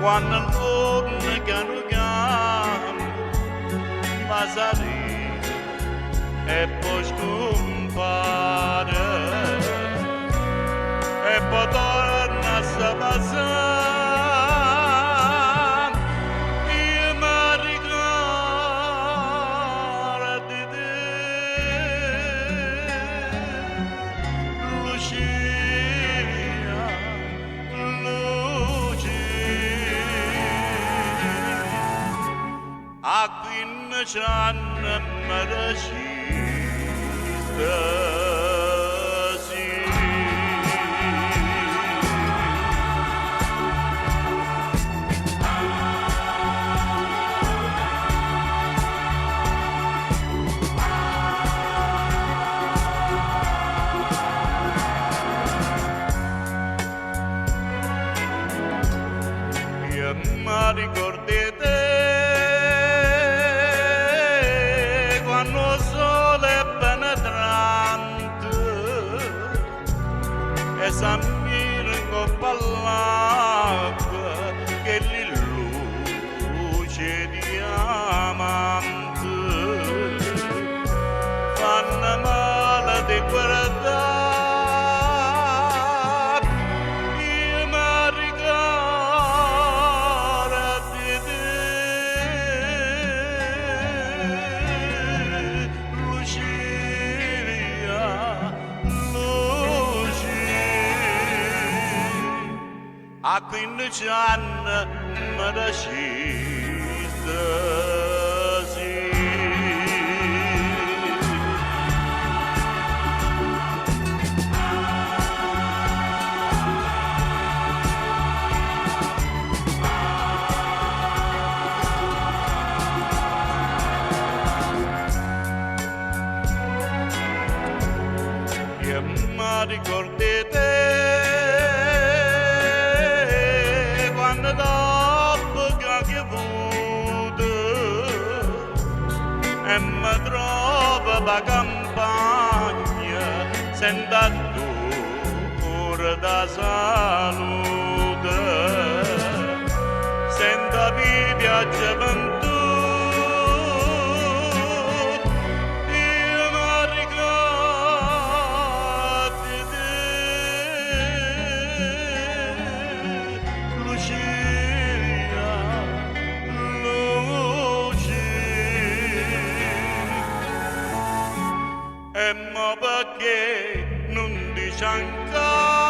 quando il giorno piano piano va a salire e poi scompare e poi torna a passare. Io mi ricordo di te, Lucia, Lucia. A 15 anni mi resiste, sì. Io mi ricordo di te quando il sole è penetrante e s'ammira in coppa all'acqua che li luce diamante fanno male di guardare. Io mi ricordo di te, Lucia, Lucia. A 15 anni mi resiste, sì. Io mi ricordo di te quando dopo che ho avuto e mi trovo la campagna senza pure da salute senza vivere gioventù. Io mi ricordo di te, Lucia, Lucia. E mo perché non dici ancora